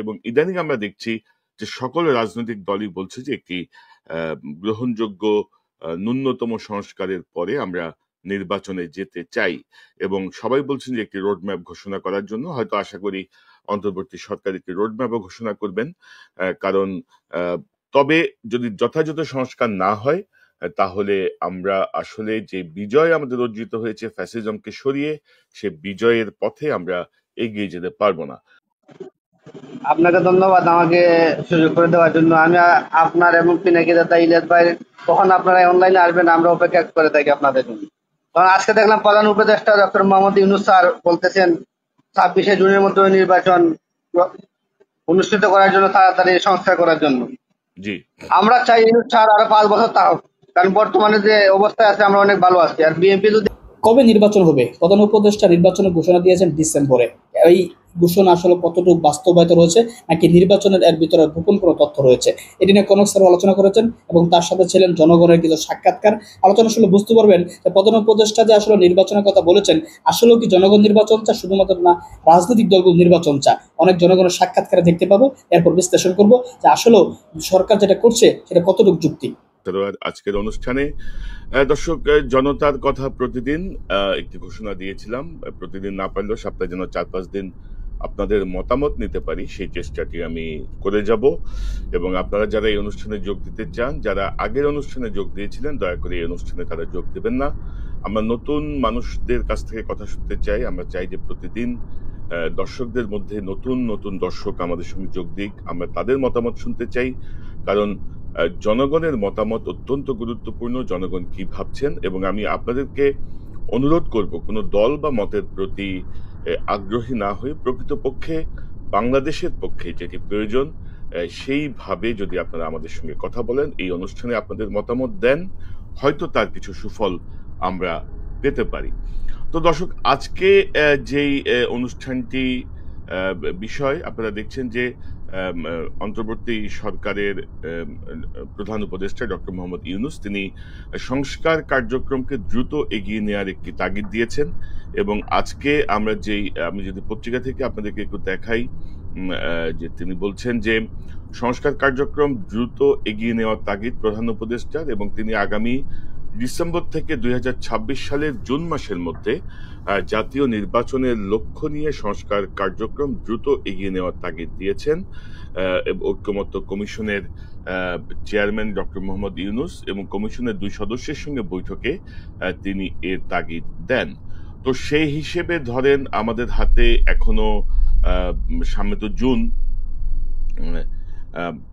এবং ইদানিং আমরা দেখছি যে সকল রাজনৈতিক দলই বলছে যে একটি গ্রহণযোগ্য ন্যূনতম সংস্কারের পরে আমরা নির্বাচনে যেতে চাই এবং সবাই বলছেন যে একটি রোডম্যাপ ঘোষণা করার জন্য হয়তো আশা করি অন্তর্বর্তী সরকার একটি রোডম্যাপও ঘোষণা করবেন। কারণ তবে যদি যথাযথ সংস্কার না হয় তাহলে আমরা আসলে যে বিজয় আমাদের অর্জিত হয়েছে ফ্যাসিজমকে সরিয়ে সে বিজয়ের পথে আমরা এগিয়ে যেতে পারবো না। আপনাকে ধন্যবাদ আমাকে সুযোগ করে দেওয়ার জন্য। আমি আপনার এবং পিনাকি দাদা ইলিয়াস ভাই কখন আপনারা অনলাইনে আসবেন আমরা অপেক্ষা করে থাকি আপনাদের জন্য। কারণ আজকে দেখলাম প্রধান উপদেষ্টা ডক্টর মোহাম্মদ ইউনূস স্যার বলতেছেন 26শে জুনের মধ্যে নির্বাচন অনুষ্ঠিত করার জন্য, তাড়াতাড়ি সংস্কার করার জন্য। জি, আমরা চাই ইউনূস স্যার আরো 5 বছর থাকুক, কারণ বর্তমানে যে অবস্থায় আছে আমরা অনেক ভালো আছি। আর বিএনপি যদি কবে নির্বাচন হবে? প্রধান উপদেষ্টা নির্বাচনের ঘোষণা দিয়েছেন ডিসেম্বরে। এই ঘোষণা আসলে কতটুকু বাস্তবায়িত রয়েছে নাকি নির্বাচনের এর ভিতরে গোপন কোনো তথ্য রয়েছে, এটি নিয়ে কনক স্যার আলোচনা করেছেন এবং তার সাথে ছিলেন জনগণের কিছু সাক্ষাৎকার। আলোচনা আসলে বুঝতে পারবেন যে প্রধান উপদেষ্টা যে আসলে নির্বাচনের কথা বলেছেন, আসলে কি জনগণ নির্বাচন চায় শুধুমাত্র না রাজনৈতিক দলগুলো নির্বাচন চায়? অনেক জনগণের সাক্ষাৎকারে দেখতে পাবো, এরপর বিশ্লেষণ করব যে আসলে সরকার যেটা করছে সেটা কতটুকু যুক্তি। আজকের অনুষ্ঠানে দর্শক জনতার কথা প্রতিদিন একটি ঘোষণা দিয়েছিলাম, প্রতিদিন না পারলেও সপ্তাহে যেন 4-5 দিন আপনাদের মতামত নিতে পারি সেই চেষ্টাটি আমি করে যাব। এবং আপনারা যারা এই অনুষ্ঠানে যোগ দিতে চান, যারা আগের অনুষ্ঠানে যোগ দিয়েছিলেন, দয়া করে এই অনুষ্ঠানে তারা যোগ দেবেন না। আমরা নতুন মানুষদের কাছ থেকে কথা শুনতে চাই। আমরা চাই যে প্রতিদিন দর্শকদের মধ্যে নতুন নতুন দর্শক আমাদের সঙ্গে যোগ দিক, আমরা তাদের মতামত শুনতে চাই। কারণ জনগণের মতামত অত্যন্ত গুরুত্বপূর্ণ, জনগণ কি ভাবছেন। এবং আমি আপনাদেরকে অনুরোধ করব কোনো দল বা মতের প্রতি আগ্রহী না হয়ে প্রকৃতপক্ষে বাংলাদেশের পক্ষে যেটি প্রয়োজন সেইভাবে যদি আপনারা আমাদের সঙ্গে কথা বলেন, এই অনুষ্ঠানে আপনাদের মতামত দেন, হয়তো তার কিছু সুফল আমরা পেতে পারি। তো দর্শক, আজকে যেই অনুষ্ঠানটি বিষয় আপনারা দেখছেন যে অন্তর্বর্তী সরকারের প্রধান উপদেষ্টা ডক্টর মোহাম্মদ ইউনূস তিনি সংস্কার কার্যক্রমকে দ্রুত এগিয়ে নেওয়ার একটি তাগিদ দিয়েছেন। এবং আজকে আমি যদি পত্রিকা থেকে আপনাদেরকে একটু দেখাই যে তিনি বলছেন যে সংস্কার কার্যক্রম দ্রুত এগিয়ে নেওয়ার তাগিদ প্রধান উপদেষ্টার, এবং তিনি আগামী ডিসেম্বর থেকে 2026 সালের জুন মাসের মধ্যে জাতীয় নির্বাচনের লক্ষ্য নিয়ে সংস্কার কার্যক্রম দ্রুত এগিয়ে নেওয়ার তাগিদ দিয়েছেন ঐক্যমত্য কমিশনের চেয়ারম্যান ডক্টর মোহাম্মদ ইউনূস এবং কমিশনের 2 সদস্যের সঙ্গে বৈঠকে তিনি এর তাগিদ দেন। তো সেই হিসেবে ধরেন আমাদের হাতে এখনো সামনে তো জুন,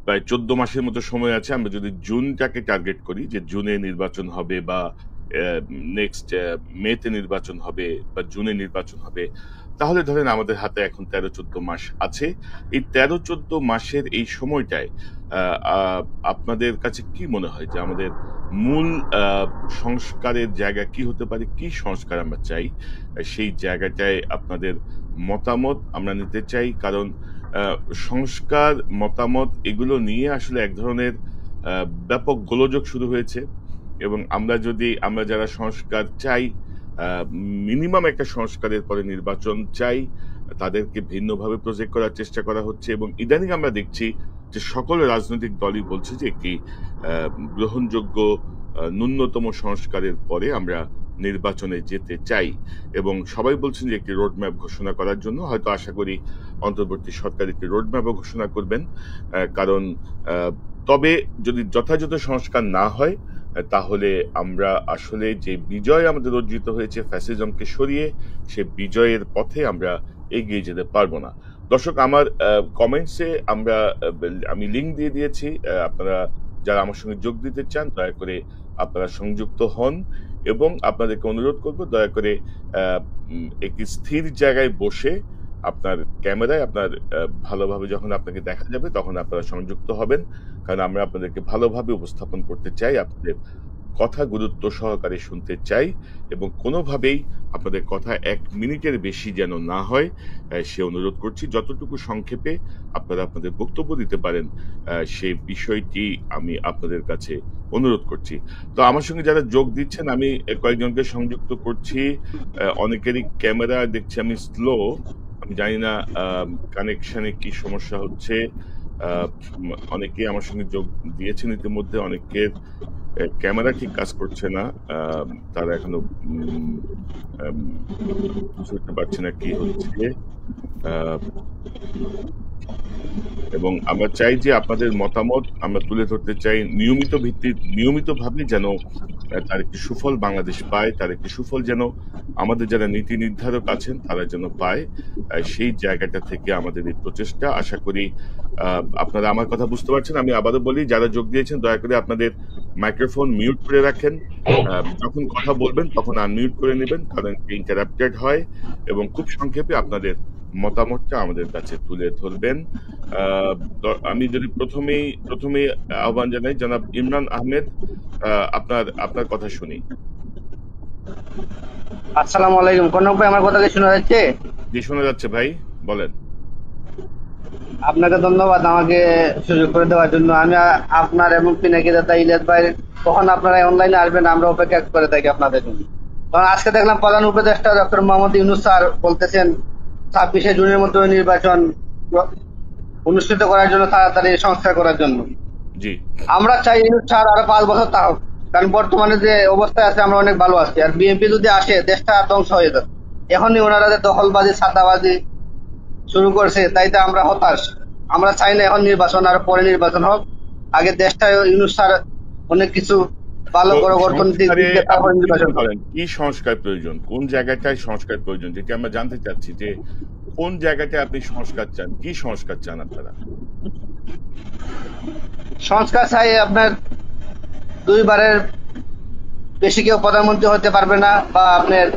প্রায় 14 মাসের মতো সময় আছে। আমরা যদি জুনটাকে টার্গেট করি যে জুনে নির্বাচন হবে বা নেক্সট মেতে নির্বাচন হবে বা জুনে নির্বাচন হবে, তাহলে ধরেন আমাদের হাতে এখন 13-14 মাস আছে। এই 13-14 মাসের এই সময়টায় আপনাদের কাছে কি মনে হয় যে আমাদের মূল সংস্কারের জায়গা কি হতে পারে, কি সংস্কার আমরা চাই, সেই জায়গাটায় আপনাদের মতামত আমরা নিতে চাই। কারণ সংস্কার মতামত এগুলো নিয়ে আসলে এক ধরনের ব্যাপক গোলযোগ শুরু হয়েছে। এবং আমরা যারা সংস্কার চাই, মিনিমাম একটা সংস্কারের পরে নির্বাচন চাই, তাদেরকে ভিন্নভাবে প্রজেক্ট করার চেষ্টা করা হচ্ছে। এবং ইদানিং আমরা দেখছি যে সকল রাজনৈতিক দলই বলছে যে একটি গ্রহণযোগ্য ন্যূনতম সংস্কারের পরে আমরা নির্বাচনে যেতে চাই এবং সবাই বলছেন যে একটি রোডম্যাপ ঘোষণা করার জন্য হয়তো আশা করি অন্তর্বর্তী সরকার একটি রোডম্যাপও ঘোষণা করবেন। কারণ তবে যদি যথাযথ সংস্কার না হয় তাহলে আমরা আসলে যে বিজয় আমাদের অর্জিত হয়েছে ফ্যাসিজমকে সরিয়ে সে বিজয়ের পথে আমরা এগিয়ে যেতে পারবো না। দর্শক, আমার কমেন্টসে আমি লিঙ্ক দিয়ে দিয়েছি, আপনারা যারা আমার সঙ্গে যোগ দিতে চান দয়া করে আপনারা সংযুক্ত হন এবং আপনাদেরকে অনুরোধ করব দয়া করে একটি স্থির জায়গায় বসে আপনার ক্যামেরায় আপনার ভালোভাবে যখন আপনাকে দেখা যাবে তখন আপনারা সংযুক্ত হবেন, কারণ আমরা আপনাদেরকে ভালোভাবে উপস্থাপন করতে চাই, আপনাদের কথা গুরুত্ব সহকারে শুনতে চাই এবং কোনোভাবেই আপনাদের কথা 1 মিনিটের বেশি যেন না হয় সে অনুরোধ করছি। যতটুকু সংক্ষেপে আপনারা আপনাদের বক্তব্য দিতে পারেন সেই বিষয়টি আমি আপনাদের কাছে অনুরোধ করছি। তো আমার সঙ্গে যারা যোগ দিচ্ছেন আমি কয়েকজনকে সংযুক্ত করছি। অনেকেরই ক্যামেরা দেখছি আমি স্লো, আমি জানি না কানেকশনে কি সমস্যা হচ্ছে। অনেকে আমার সঙ্গে যোগ দিয়েছেন ইতিমধ্যে, অনেকের ক্যামেরা ঠিক কাজ করছে না, তারা এখনো বুঝতে পারছে না কি হচ্ছে। এবং আমরা চাই যে আপনাদের মতামত আমরা তুলে ধরতে চাই নিয়মিতভাবে, যেন তার একটি সুফল বাংলাদেশ পায়, তার একটি সুফল যেন আমাদের যারা নীতি নির্ধারক আছেন তারা যেন পায়। সেই জায়গাটা থেকে আমাদের এই প্রচেষ্টা। আশা করি আপনারা আমার কথা বুঝতে পারছেন। আমি আবারও বলি, যারা যোগ দিয়েছেন দয়া করে আপনাদের মাইক্রোফোন মিউট করে রাখেন, যখন কথা বলবেন তখন আনমিউট করে নেবেন, কারণ ইন্টারাপ্টেড হয়। এবং খুব সংক্ষেপে আপনাদের মতামতটা আমাদের কাছে তুলে ধরবেন। আমি যদি প্রথমে আহ্বান জানাই জনাব ইমরান আহমেদ, আপনার কথা শুনি। আসসালামু আলাইকুম। কনক ভাই, আমার কথা কি শোনা যাচ্ছে? জি, শোনা যাচ্ছে ভাই, বলেন। আপনাকে ধন্যবাদ আমাকে সুযোগ করে দেওয়ার জন্য। আমি আপনার এবং পিনাকি দাদা ইলিয়াস ভাই কখন আপনারা অনলাইনে আসবেন আমরা অপেক্ষা করে থাকি আপনাদের জন্য। কারণ আজকে দেখলাম প্রধান উপদেষ্টা ডক্টর মোহাম্মদ ইউনূস স্যার বলতেছেন 26শে জুনের মধ্যে নির্বাচন অনুষ্ঠিত করার জন্য, তাড়াতাড়ি সংস্কার করার জন্য। জি, আমরা চাই ইউনূস স্যার আরো 5 বছর থাকুক, কারণ বর্তমানে যে অবস্থায় আছে আমরা অনেক ভালো আছি। আর বিএনপি যদি আসে দেশটা ধ্বংস হয়ে যাবে। এখনই ওনারা যে দখলবাজি ছাতাবাজি শুরু করছে তাইতে আমরা হতাশ। আমরা চাই না এখন নির্বাচন, আর পরে নির্বাচন হোক। আগে দেশটা ইউনূস স্যার অনেক কিছু ভালো করে অর্থনীতি তারপরে নির্বাচন করেন। কি সংস্কার প্রয়োজন, কোন জায়গাটায় সংস্কার প্রয়োজন, যেটা আমরা জানতে চাচ্ছি, যে কোন জায়গাটায় আপনি সংস্কার চান, কি সংস্কার চান আপনারা? সংস্কার চাই আপনার 2বারের বেশি কেউ প্রধানমন্ত্রী হতে পারবে না, বা আপনার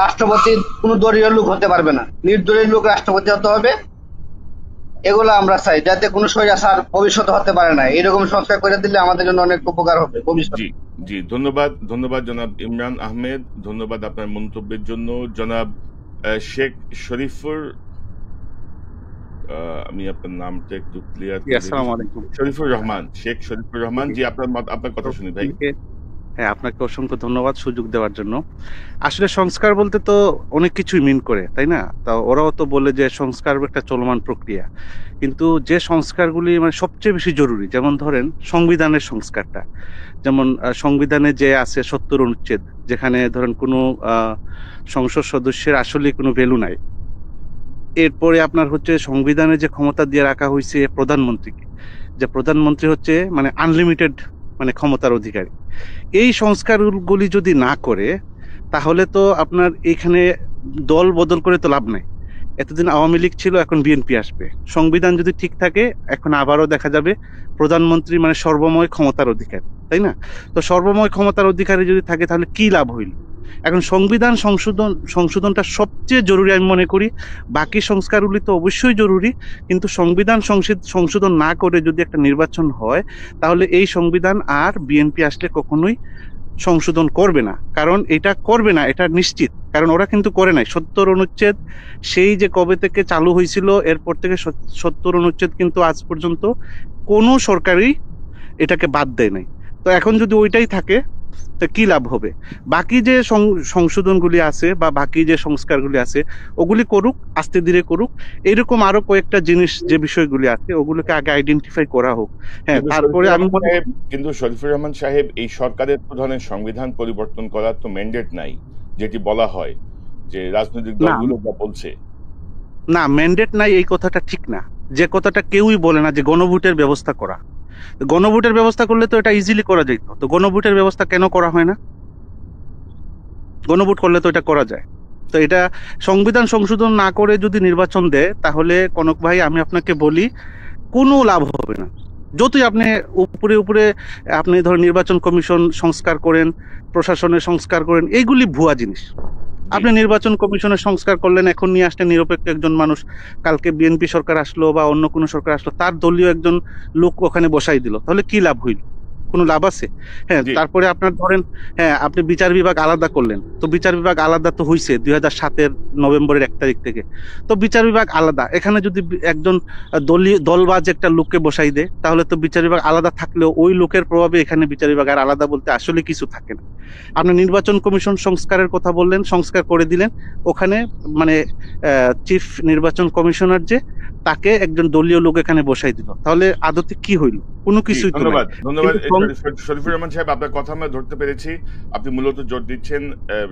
রাষ্ট্রপতি কোনো দলীয় লোক হতে পারবে না, নির্দলীয় লোক রাষ্ট্রপতি হতে হবে। এগুলো আমরা চাই, যাতে কোনো স্বৈরাচার ভবিষ্যতে হতে পারে না। এরকম সংস্কার করে দিলে আমাদের জন্য অনেক উপকার হবে ভবিষ্যতে। জি, ধন্যবাদ জনাব ইমরান আহমেদ, ধন্যবাদ আপনার মন্তব্যের জন্য। জনাব শেখ শরীফুর, আমি আপনার নামটা একটু ক্লিয়ার করি। আসসালামু আলাইকুম। শরীফুর রহমান, শেখ শরীফুর রহমান। জি, আপনার কথা শুনি ভাই। হ্যাঁ, আপনাকে অসংখ্য ধন্যবাদ সুযোগ দেওয়ার জন্য। আসলে সংস্কার বলতে তো অনেক কিছুই মিন করে, তাই না? তা ওরাও তো বলে যে সংস্কার একটা চলমান প্রক্রিয়া, কিন্তু যে সংস্কারগুলি মানে সবচেয়ে বেশি জরুরি, যেমন ধরেন সংবিধানের সংস্কারটা, যেমন সংবিধানে যে আছে 70 অনুচ্ছেদ, যেখানে ধরেন কোনো সংসদ সদস্যের আসলে কোনো ভ্যালু নাই। এরপরে আপনার হচ্ছে সংবিধানে যে ক্ষমতা দিয়ে রাখা হয়েছে প্রধানমন্ত্রীকে, যে প্রধানমন্ত্রী হচ্ছে মানে আনলিমিটেড মানে ক্ষমতার অধিকারী। এই সংস্কারগুলি যদি না করে তাহলে তো আপনার এখানে দল বদল করে তো লাভ নাই। এতদিন আওয়ামী লীগ ছিল, এখন বিএনপি আসবে। সংবিধান যদি ঠিক থাকে এখন আবারও দেখা যাবে প্রধানমন্ত্রী মানে সর্বময় ক্ষমতার অধিকারী, তাই না? তো সর্বময় ক্ষমতার অধিকারী যদি থাকে তাহলে কি লাভ হইল? এখন সংবিধান সংশোধনটা সবচেয়ে জরুরি আমি মনে করি। বাকি সংস্কারগুলি তো অবশ্যই জরুরি, কিন্তু সংবিধান সংশোধন না করে যদি একটা নির্বাচন হয় তাহলে এই সংবিধান আর বিএনপি আসলে কখনোই সংশোধন করবে না। কারণ এটা করবে না, এটা নিশ্চিত। কারণ ওরা কিন্তু করে নাই 70 অনুচ্ছেদ, সেই যে কবে থেকে চালু হয়েছিল এরপর থেকে 70 অনুচ্ছেদ কিন্তু আজ পর্যন্ত কোনো সরকারই এটাকে বাদ দেয় নাই। তো এখন যদি ওইটাই থাকে তো কি লাভ হবে? বাকি যে সংশোধনগুলি আছে বা বাকি যে সংস্কারগুলি আছে ওগুলি করুক, আস্তে ধীরে করুক। এরকম আরো কয়েকটা জিনিস যে বিষয়গুলি আছে ওগুলোকে আগে আইডেন্টিফাই করা হোক। হ্যাঁ, তারপরে আমি কিন্তু শরীফুর রহমান সাহেব, এই সরকারের প্রধানের সংবিধান পরিবর্তন করার তো ম্যান্ডেট নাই, যেটি বলা হয় যে রাজনৈতিক দলগুলো যা বলছে। না, ম্যান্ডেট নাই এই কথাটা ঠিক না। যে কথাটা কেউই বলে না যে গণভোটের ব্যবস্থা করা। গণভোটের ব্যবস্থা করলে তো এটা ইজিলি করা যেত। তো গণভোটের ব্যবস্থা কেন করা হয় না? গণভোট করলে তো এটা করা যায়। তো এটা সংবিধান সংশোধন না করে যদি নির্বাচন দেয় তাহলে কনক ভাই আমি আপনাকে বলি কোনো লাভ হবে না। যতই আপনি উপরে আপনি ধরেন নির্বাচন কমিশন সংস্কার করেন, প্রশাসনের সংস্কার করেন, এইগুলি ভুয়া জিনিস। আপনি নির্বাচন কমিশনের সংস্কার করলেন, এখন নিয়ে আসলেন নিরপেক্ষ একজন মানুষ, কালকে বিএনপি সরকার আসলো বা অন্য কোনো সরকার আসলো, তার দলীয় একজন লোক ওখানে বসাই দিল, তাহলে কি লাভ হইল? কোনো লাভ আছে? হ্যাঁ, জি তারপরে আপনার ধরেন, হ্যাঁ, আপনি বিচার বিভাগ আলাদা করলেন, তো বিচার বিভাগ আলাদা তো হয়েছে 2007-এর নভেম্বরের 1 তারিখ থেকে। তো বিচার বিভাগ আলাদা, এখানে যদি একজন দলবাজ একটা লোককে বসাই দেয়, তাহলে তো বিচার বিভাগ আলাদা থাকলেও ওই লোকের প্রভাবে এখানে বিচার বিভাগ আর আলাদা বলতে আসলে কিছু থাকে না। আপনি নির্বাচন কমিশন সংস্কারের কথা বললেন, সংস্কার করে দিলেন, ওখানে মানে চিফ নির্বাচন কমিশনার যে, তাকে একজন দলীয় লোক এখানে বসাই দিল, তাহলে আদতে কি হইল? কোনো জি কিছুই তো নাই। ধন্যবাদ ধন্যবাদ কিন্তু শরীফুর রহমান সাহেব, আপনার কথা আমরা ধরতে পেরেছি। আপনি মূলত জোর দিচ্ছেন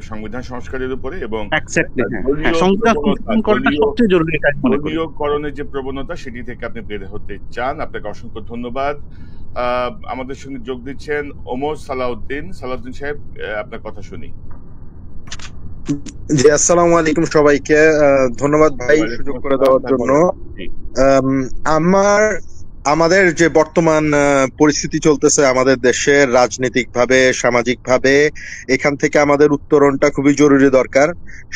সংবিধান সংস্কারের উপরে এবং এক্স্যাক্টলি, হ্যাঁ, দলীয় সংবিধান প্রবণতা, সংশোধন করাটা সবচেয়ে জরুরি কাজ মনে করি। দলীয়করণের যে প্রবণতা সেটি থেকে আপনি বের হতে চান। আপনাকে অসংখ্য ধন্যবাদ। আমাদের সঙ্গে যোগ দিচ্ছেন ওমর সালাউদ্দিন। সালাউদ্দিন সাহেব, আপনার কথা শুনি। জি, আসসালামু আলাইকুম সবাইকে। ধন্যবাদ ভাই সুযোগ করে দেওয়ার জন্য। আমাদের যে বর্তমান পরিস্থিতি চলতেছে আমাদের দেশের রাজনৈতিক ভাবে, সামাজিক ভাবে, এখান থেকে আমাদের উত্তরণটা খুবই জরুরি দরকার।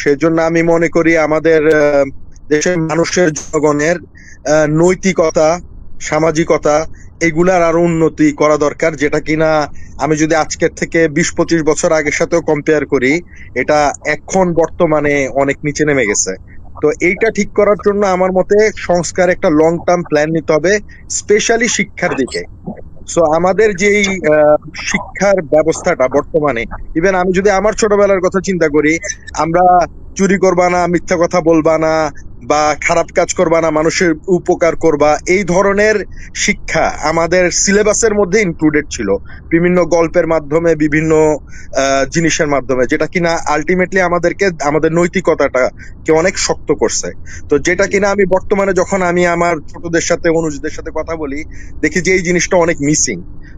সেজন্য আমি মনে করি আমাদের দেশের মানুষের, জনগণের নৈতিকতা, সামাজিকতা এগুলার আরো উন্নতি করা দরকার, যেটা কিনা আমি যদি আজকের থেকে 20-25 বছর আগের সাথেও কম্পেয়ার করি, এটা এখন বর্তমানে অনেক নিচে নেমে গেছে। তো এইটা ঠিক করার জন্য আমার মতে সংস্কার একটা লং টার্ম প্ল্যান নিতে হবে, স্পেশালি শিক্ষার দিকে। সো আমাদের যেই শিক্ষার ব্যবস্থাটা বর্তমানে, ইভেন আমি যদি আমার ছোটবেলার কথা চিন্তা করি, আমরা চুরি করবা না, মিথ্যা কথা বলবা না, বা খারাপ কাজ করবা না, মানুষের উপকার করবা, এই ধরনের শিক্ষা আমাদের সিলেবাসের মধ্যে ইনক্লুডেড ছিল বিভিন্ন গল্পের মাধ্যমে, বিভিন্ন জিনিসের মাধ্যমে, যেটা কিনা আলটিমেটলি আমাদেরকে আমাদের নৈতিকতাটাকে অনেক শক্ত করছে। তো যেটা কিনা আমি বর্তমানে যখন আমি আমার ছোটদের সাথে, অনুজদের সাথে কথা বলি, দেখি যে এই জিনিসটা অনেক মিসিং।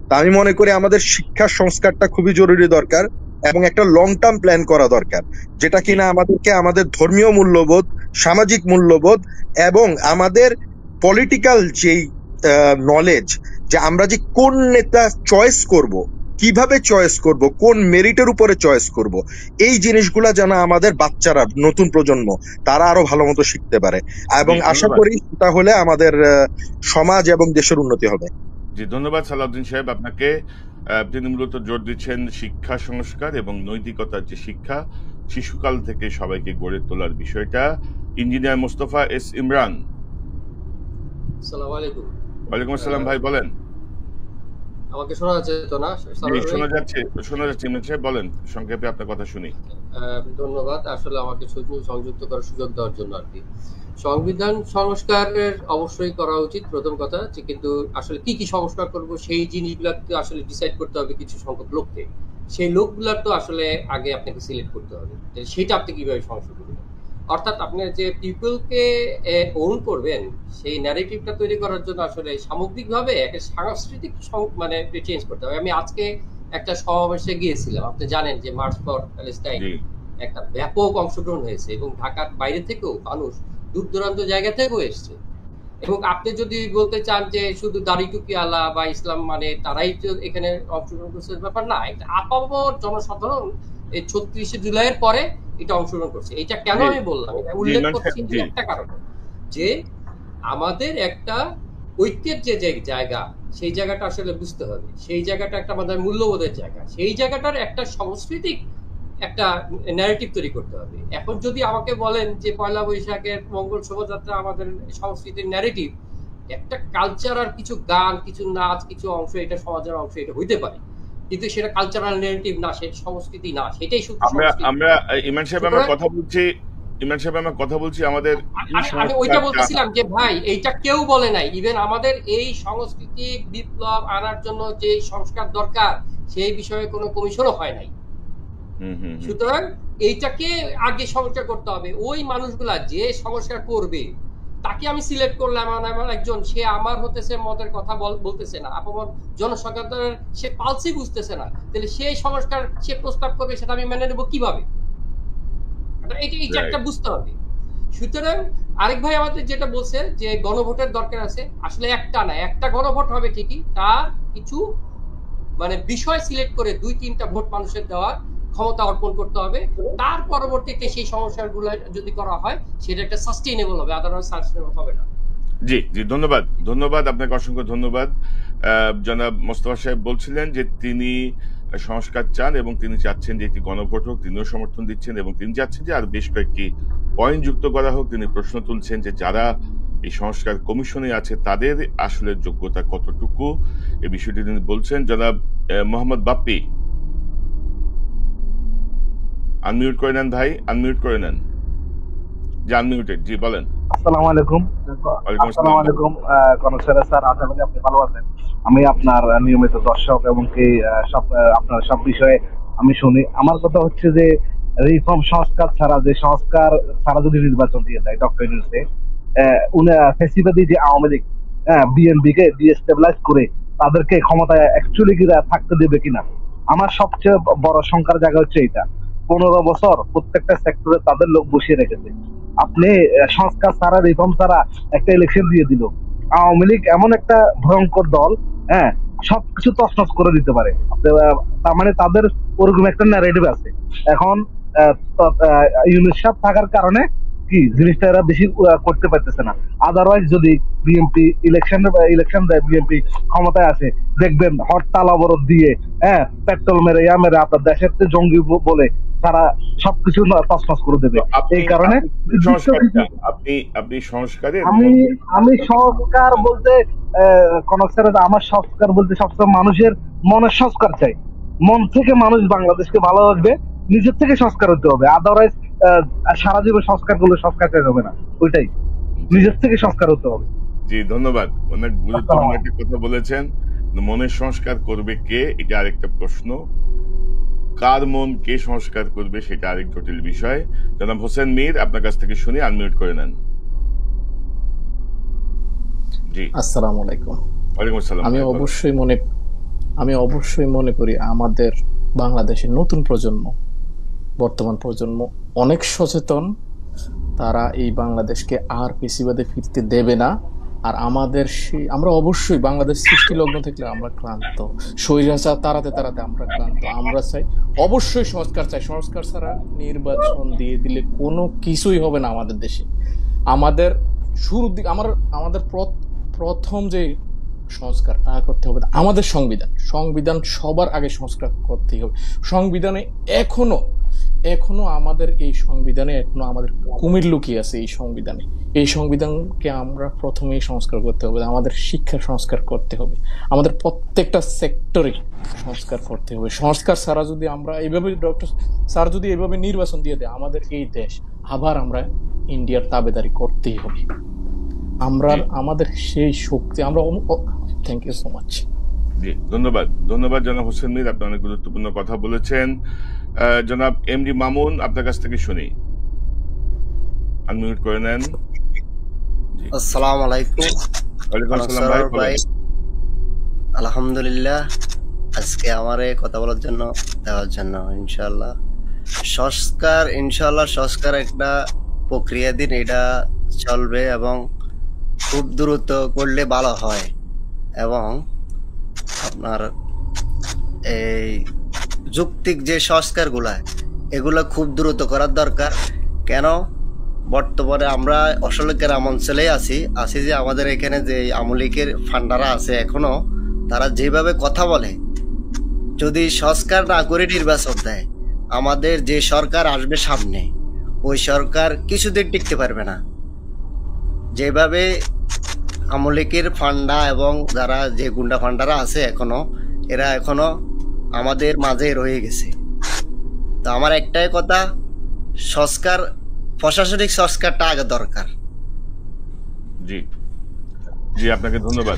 তা আমি মনে করি আমাদের শিক্ষার সংস্কারটা খুবই জরুরি দরকার এবং একটা লং টার্ম প্ল্যান করা দরকার, যেটা কিনা আমাদেরকে আমাদের ধর্মীয় মূল্যবোধ, সামাজিক মূল্যবোধ এবং আমাদের পলিটিক্যাল যেই নলেজ, যে আমরা যে কোন নেতা চয়েস করব, কিভাবে চয়েস করব, কোন মেরিটের উপরে চয়েস করব, এই জিনিসগুলা যেন আমাদের বাচ্চারা, নতুন প্রজন্ম, তারা আরো ভালো মতো শিখতে পারে। এবং আশা করি সেটা হলে আমাদের সমাজ এবং দেশের উন্নতি হবে। জি ধন্যবাদ সালাউদ্দিন সাহেব আপনাকে। তিনি মূলত জোর দিচ্ছেন শিক্ষা সংস্কার এবং নৈতিকতার যে শিক্ষা, শিশুকাল থেকে সবাইকে গড়ে তোলার বিষয়টা। Engineer Mostafa S Imran. আসসালামু আলাইকুম। ওয়ালাইকুম আসসালাম ভাই, বলেন। আমাকে শোনা যাচ্ছে তো না? শোনা যাচ্ছে ইমরান সাহেব, বলেন সংক্ষেপে আপনার কথা শুনি। ধন্যবাদ আসলে আমাকে সংযুক্ত করার সুযোগ দেওয়ার জন্য আর কি। সংবিধান সংস্কারের অবশ্যই করা উচিত প্রথম কথা, কিন্তু আসলে কি কি সংস্কার করব সেই জিনিসগুলো আসলে ডিসাইড করতে হবে কিছু সংখ্যক লোককে। সেই লোকগুলার তো আসলে আগে আপনাকে সিলেক্ট করতে হবে, সেটা আপনি কিভাবে সংস্কার করবেন। অর্থাৎ আপনি যে পিপলকে ওন করবেন, সেই ন্যারেটিভটা তৈরি করার জন্য আসলে সামগ্রিকভাবে একটা সাংস্কৃতিক মানে চেঞ্জ করতে হবে। আমি আজকে একটা সমাবেশে গিয়েছিলাম, আপনি জানেন যে মার্চ ফর প্যালেস্টাইন একটা ব্যাপক অংশগ্রহণ হয়েছে এবং ঢাকার বাইরে থেকেও মানুষ দূর দূরান্ত জায়গা থেকেও এসছে। এবং আপনি যদি বলতে চান যে শুধু দাড়ি টুপি আলা বা ইসলাম মানে তারাই এখানে অংশগ্রহণ করছে, ব্যাপার না। একটা আপামর জনসাধারণ এই 36শে জুলাইয়ের পরে এটা অংশগ্রহণ করছে। এটা কেন আমি বললাম, এটা উল্লেখ করছি একটা কারণ, যে আমাদের একটা ঐক্যের যে জায়গা, সেই জায়গাটা আসলে বুঝতে হবে। সেই জায়গাটা একটা আমাদের মূল্যবোধের জায়গা, সেই জায়গাটার একটা সাংস্কৃতিক একটা ন্যারেটিভ তৈরি করতে হবে। এখন যদি আমাকে বলেন যে পয়লা বৈশাখের মঙ্গল শোভাযাত্রা আমাদের সংস্কৃতির ন্যারেটিভ, একটা কালচার আর কিছু গান, কিছু নাচ, কিছু অংশ এটা সমাজের অংশ, এটা হইতে পারে, কিন্তু সেটা কালচারাল ন্যারেটিভ না, সেটা সংস্কৃতি না, সেটাই শুধু আমরা ইমরান সাহেব আমরা কথা বলছি আমাদের। আমি ওইটা বলতেছিলাম যে ভাই এইটা কেউ বলে নাই, ইভেন আমাদের এই সাংস্কৃতিক বিপ্লব আনার জন্য যে সংস্কার দরকার সেই বিষয়ে কোনো কমিশনও হয় নাই। সুতরাং এইটাকে আগে সংস্কার করতে হবে। ওই মানুষগুলা যে সংস্কার করবে তাকে আমি সিলেক্ট করলাম, আমার একজন, সে আমার হতেছে মতের কথা বলতেছে না, আপনার জনসাধারণের সে পালসি বুঝতেছে না, তাহলে সেই সংস্কার সে প্রস্তাব করবে, সেটা আমি মেনে নেবো কিভাবে? এটা একটা বুঝতে হবে। সুতরাং আরেক ভাই আমাদের যেটা বলছে যে গণভোটের দরকার আছে, আসলে একটা না, একটা গণভোট হবে ঠিকই, তার কিছু মানে বিষয় সিলেক্ট করে 2-3টা ভোট মানুষের দেওয়ার ক্ষমতা অর্পণ করতে হবে। তার পরবর্তীতে সেই সমস্যাগুলো যদি করা হয় সেটা একটা সাস্টেইনেবল হবে, আদারওয়াইজ সাস্টেইনেবল হবে না। জি জি, ধন্যবাদ ধন্যবাদ আপনাকে, অসংখ্য ধন্যবাদ। জনাব মোস্তফা সাহেব বলছিলেন যে তিনি সংস্কার চান এবং তিনি চাচ্ছেন যে একটি গণভোট হোক, তিনিও সমর্থন দিচ্ছেন এবং তিনি চাচ্ছেন যে আর বেশ কয়েকটি পয়েন্ট যুক্ত করা হোক। তিনি প্রশ্ন তুলছেন যে যারা এই সংস্কার কমিশনে আছে তাদের আসলে যোগ্যতা কতটুকু, এই বিষয়টি তিনি বলছেন। জনাব মোহাম্মদ বাপ্পি, আনমিউট করে নেন ভাই, আনমিউট করে নেন। জি আনমিউটেড, জি বলেন। আসসালামু আলাইকুম। ওয়ালাইকুম আসসালামু আসসালাম। আলাইকুম কনক স্যার, আশা করি আপনি ভালো আছেন। আমি আপনার নিয়মিত দর্শক এবং কি আপনার সব বিষয়ে আমি শুনি। আমার কথা হচ্ছে যে রিফর্ম সংস্কার ছাড়া যদি নির্বাচন দিয়ে দেয় ডক্টর ইউনূসকে, উনি ফেসিবাদী যে আওয়ামী লীগ বিএনপি কে ডিস্টেবিলাইজ করে তাদেরকে ক্ষমতায় অ্যাকচুয়ালি কি থাকতে দেবে কিনা, আমার সবচেয়ে বড় শঙ্কার জায়গা হচ্ছে এটা। 15 বছর প্রত্যেকটা সেক্টরে তাদের লোক বসিয়ে রেখেছে। আপনি সংস্কার ছাড়া রিফর্ম ছাড়া একটা ইলেকশন দিয়ে দিল। আওয়ামী লীগ এমন একটা ভয়ঙ্কর দল, হ্যাঁ, সবকিছু তছনছ করে দিতে পারে। তার মানে তাদের ওরকম একটা ন্যারেটিভ আছে। এখন ইউনূস সাহেব থাকার কারণে কি জিনিসটা এরা বেশি করতে পারতেছে না। আদারওয়াইজ যদি বিএনপি ইলেকশন দেয়, বিএনপি ক্ষমতায় আসে, দেখবেন হরতাল অবরোধ দিয়ে, পেট্রোল মেরে মেরে আপনার দেশের জঙ্গি বলে তারা সবকিছু তছনছ করে দেবে। এই কারণে আপনি সংস্কারে আমি সংস্কার বলতে কনক স্যার, আমার সংস্কার বলতে সবসময় মানুষের মনের সংস্কার চাই। মন থেকে মানুষ বাংলাদেশকে ভালোবাসবে, নিজের থেকে সংস্কার হতে হবে। আদারওয়াইজ সারা জীবন সংস্কার করলে সংস্কার চাই হবে না, ওইটাই নিজের থেকে সংস্কার হতে হবে। জি ধন্যবাদ, অনেক গুরুত্বপূর্ণ একটা কথা বলেছেন। মনের সংস্কার করবে কে, এটা আরেকটা প্রশ্ন। কার মন কে সংস্কার করবে সেটা আরেক জটিল বিষয়। জনাব হোসেন মীর, আপনার কাছ থেকে শুনি, আনমিউট করে নেন। জি আসসালামু আলাইকুম। ওয়ালাইকুম আসসালাম। আমি অবশ্যই মনে করি আমাদের বাংলাদেশের নতুন প্রজন্ম, বর্তমান প্রজন্ম অনেক সচেতন। তারা এই বাংলাদেশকে আর পেশিবাদে ফিরতে দেবে না। আর আমরা অবশ্যই বাংলাদেশ সৃষ্টি লগ্ন থেকে আমরা ক্লান্ত, স্বৈরাচার তাড়াতে আমরা ক্লান্ত। আমরা চাই, অবশ্যই সংস্কার চাই। সংস্কার ছাড়া নির্বাচন দিয়ে দিলে কোনো কিছুই হবে না আমাদের দেশে। আমাদের শুরুর দিকে আমাদের প্রথম যে সংস্কার তা করতে হবে আমাদের সংবিধান সবার আগে সংস্কার করতেই হবে। সংবিধানে এখনো আমাদের এই সংবিধানে আমাদের কুমির লুকিয়ে আছে। এই সংবিধানকে আমরা প্রথমেই সংস্কার করতে হবে। আমাদের শিক্ষার সংস্কার করতে হবে, আমাদের প্রত্যেকটা সেক্টরে সংস্কার করতে হবে। সংস্কার ছাড়া যদি আমরা এইভাবে ডক্টর স্যার যদি এইভাবে নির্বাচন দিয়ে দেয়, আমাদের এই দেশ আবার আমরা ইন্ডিয়ার তাবেদারি করতেই হবে। আমাদের সেই শক্তি আমরা। Thank you so much. জি ধন্যবাদ জনাব হোসেন মীর, আপনি অনেক গুরুত্বপূর্ণ কথা বলেছেন। জনাব এমডি মামুন, আপনার কাছ থেকে শুনি, আনমিউট করে নেন। আসসালামু আলাইকুম। ওয়ালাইকুম আসসালাম ভাই। আলহামদুলিল্লাহ, আজকে আমারে কথা বলার জন্য দেওয়ার জন্য। সংস্কার একটা প্রক্রিয়াধীন, এটা চলবে এবং খুব দ্রুত করলে ভালো হয়। এবং আপনার এই যৌক্তিক যে সংস্কারগুলা, এগুলা খুব দ্রুত করার দরকার। কেন বর্তমানে আমরা আসলে গ্রাম অঞ্চলেই আছি যে আমাদের এখানে যে আওয়ামী লীগের ফান্ডারা আছে, এখনো তারা যেভাবে কথা বলে, যদি সংস্কার না করে নির্বাচন দেয়, আমাদের যে সরকার আসবে সামনে, ওই সরকার কিছুদিন টিকতে পারবে না। যেভাবে আওয়ামী লীগের ফান্ডা এবং যারা যে গুন্ডা ফান্ডারা আছে এরা এখনো আমাদের মাঝে রয়ে গেছে। তো আমার একটাই কথা, প্রশাসনিক সংস্কারটা আগে দরকার। জি জি, আপনাকে ধন্যবাদ।